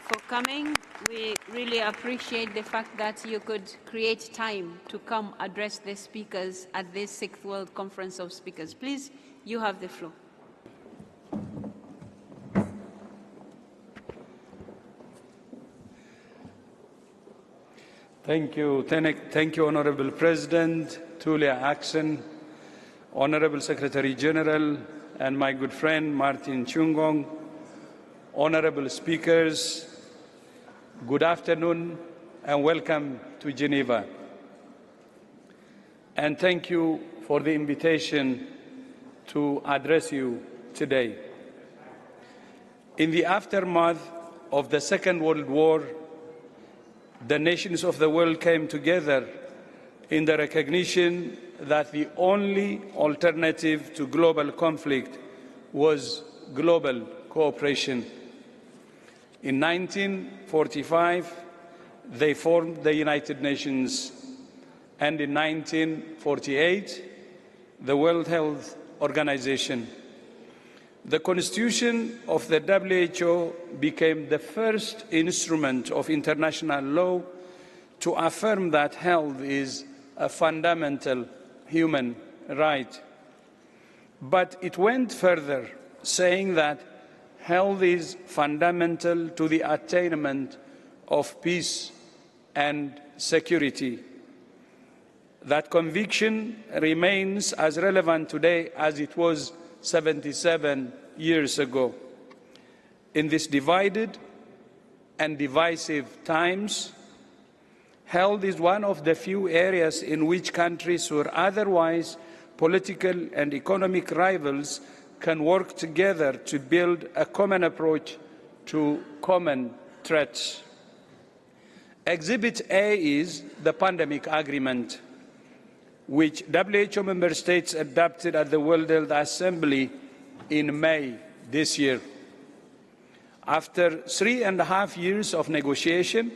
for coming. We really appreciate the fact that you could create time to come address the speakers at this 6th World Conference of Speakers. Please, you have the floor. Thank you, Honorable President Tulia Axon, Honorable Secretary General, and my good friend Martin Chungong, honorable speakers, good afternoon and welcome to Geneva. And thank you for the invitation to address you today. In the aftermath of the Second World War, the nations of the world came together in the recognition that the only alternative to global conflict was global cooperation. In 1945, they formed the United Nations, and in 1948, the World Health Organization. The Constitution of the WHO became the first instrument of international law to affirm that health is a fundamental human right. But it went further, saying that health is fundamental to the attainment of peace and security. That conviction remains as relevant today as it was 77 years ago. In these divided and divisive times, health is one of the few areas in which countries who are otherwise political and economic rivals can work together to build a common approach to common threats. Exhibit A is the pandemic agreement, which WHO member states adopted at the World Health Assembly in May this year. After 3.5 years of negotiation,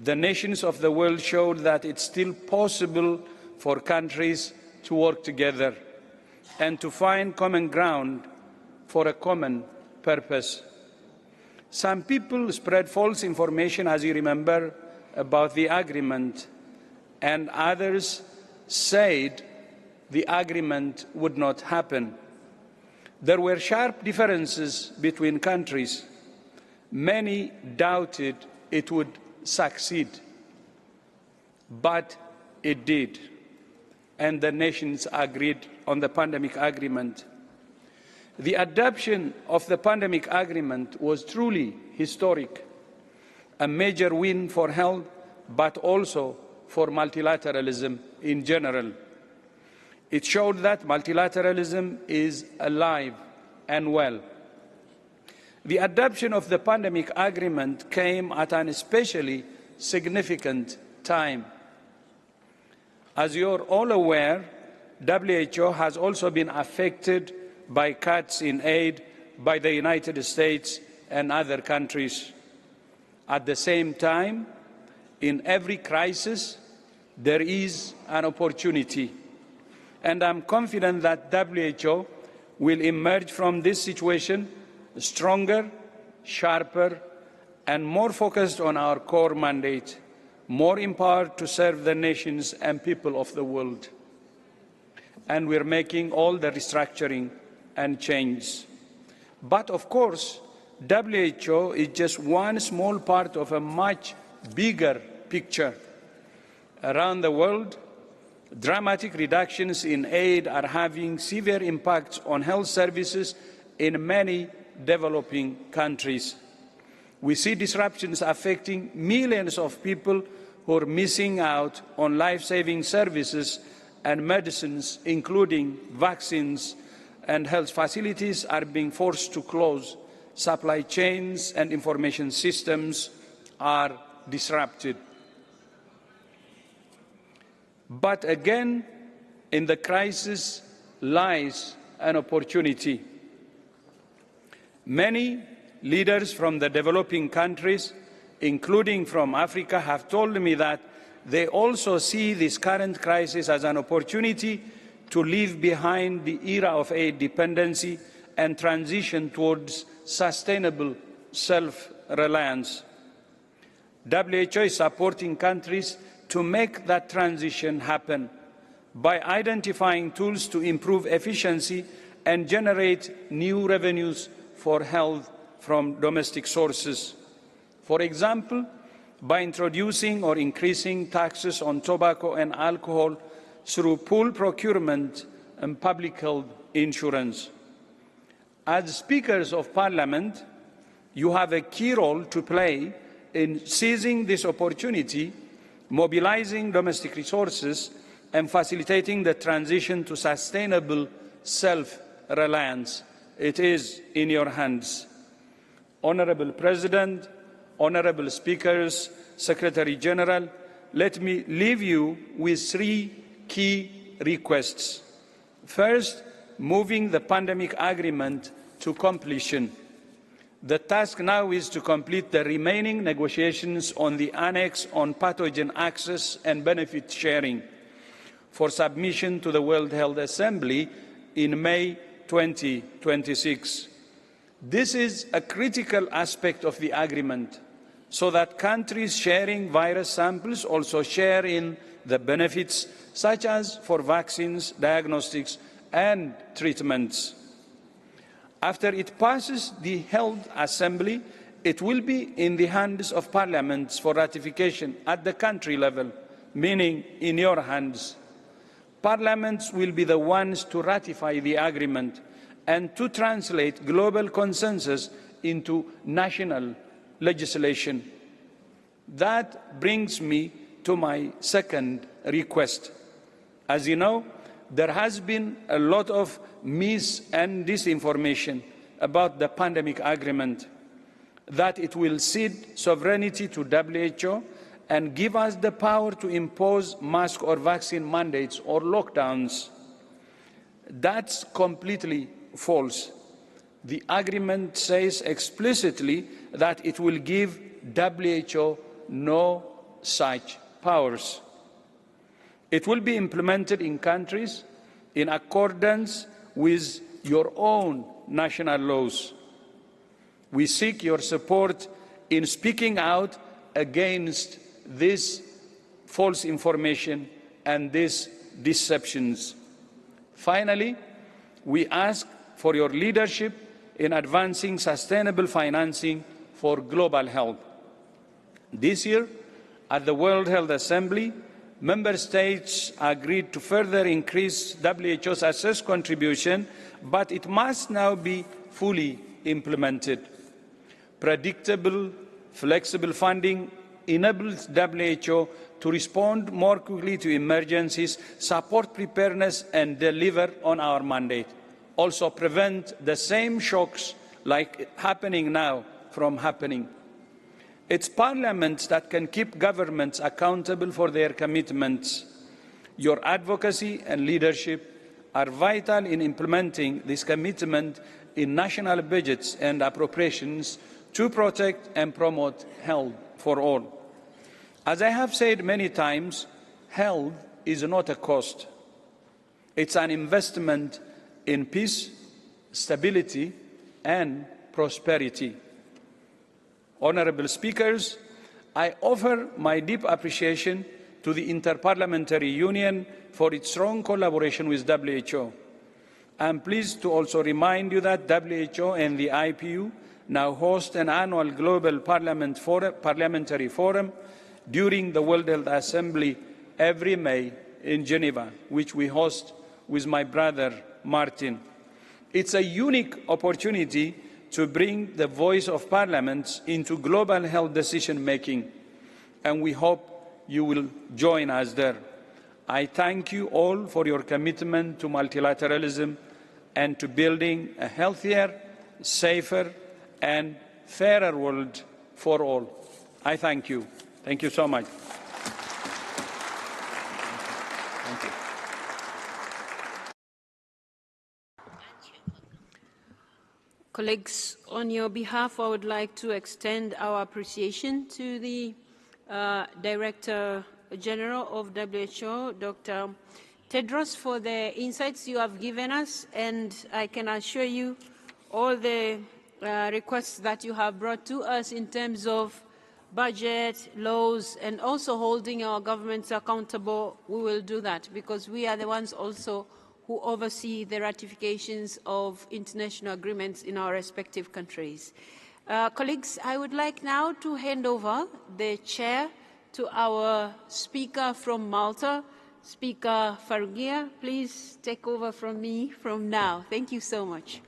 the nations of the world showed that it's still possible for countries to work together and to find common ground for a common purpose. Some people spread false information, as you remember, about the agreement, and others said the agreement would not happen. There were sharp differences between countries. Many doubted it would succeed, but it did, and the nations agreed on the pandemic agreement. The adoption of the pandemic agreement was truly historic, a major win for health, but also for multilateralism in general. It showed that multilateralism is alive and well. The adoption of the pandemic agreement came at an especially significant time. As you're all aware, WHO has also been affected by cuts in aid by the United States and other countries. At the same time, in every crisis, there is an opportunity. And I'm confident that WHO will emerge from this situation stronger, sharper, and more focused on our core mandate, more empowered to serve the nations and people of the world. And we're making all the restructuring and change. But of course, WHO is just one small part of a much bigger picture. Around the world, dramatic reductions in aid are having severe impacts on health services in many developing countries. We see disruptions affecting millions of people who are missing out on life-saving services and medicines, including vaccines, and health facilities are being forced to close. Supply chains and information systems are disrupted. But again, in the crisis lies an opportunity. Many leaders from the developing countries, including from Africa, have told me that they also see this current crisis as an opportunity to leave behind the era of aid dependency and transition towards sustainable self self-reliance. WHO is supporting countries to make that transition happen by identifying tools to improve efficiency and generate new revenues for health from domestic sources. For example, by introducing or increasing taxes on tobacco and alcohol through pool procurement and public health insurance. As Speakers of Parliament, you have a key role to play in seizing this opportunity, mobilizing domestic resources, and facilitating the transition to sustainable self-reliance. It is in your hands. Honourable President, honourable Speakers, Secretary General, let me leave you with three key requests. First, moving the pandemic agreement to completion. The task now is to complete the remaining negotiations on the annex on pathogen access and benefit sharing for submission to the World Health Assembly in May 2026. This is a critical aspect of the agreement, so that countries sharing virus samples also share in the benefits, such as for vaccines, diagnostics, and treatments. After it passes the Health Assembly, it will be in the hands of parliaments for ratification at the country level, meaning in your hands. Parliaments will be the ones to ratify the agreement and to translate global consensus into national legislation. That brings me to my second request. As you know, there has been a lot of mis- and disinformation about the pandemic agreement, that it will cede sovereignty to WHO and give us the power to impose mask or vaccine mandates or lockdowns. That's completely false. The agreement says explicitly that it will give WHO no such powers. It will be implemented in countries in accordance with your own national laws. We seek your support in speaking out against this false information and these deceptions. Finally, we ask for your leadership in advancing sustainable financing for global health. This year, at the World Health Assembly, Member States agreed to further increase WHO's assessed contribution, but it must now be fully implemented. Predictable, flexible funding enables WHO to respond more quickly to emergencies, support preparedness, and deliver on our mandate. Also prevent the same shocks like happening now from happening. It's parliaments that can keep governments accountable for their commitments. Your advocacy and leadership are vital in implementing this commitment in national budgets and appropriations to protect and promote health for all. As I have said many times, health is not a cost. It's an investment in peace, stability, and prosperity. Honourable Speakers, I offer my deep appreciation to the Interparliamentary Union for its strong collaboration with WHO. I am pleased to also remind you that WHO and the IPU now host an annual Global Parliamentary Forum during the World Health Assembly every May in Geneva, which we host with my brother Martin. It's a unique opportunity to bring the voice of parliaments into global health decision-making, and we hope you will join us there. I thank you all for your commitment to multilateralism and to building a healthier, safer, and fairer world for all. I thank you. Thank you so much. Thank you. Colleagues, on your behalf, I would like to extend our appreciation to the Director General of WHO, Dr. Tedros, for the insights you have given us, and I can assure you all the requests that you have brought to us in terms of budget, laws, and also holding our governments accountable, we will do that, because we are the ones also who oversee the ratifications of international agreements in our respective countries. Colleagues, I would like now to hand over the chair to our speaker from Malta, Speaker Farugia. Please take over from me from now. Thank you so much.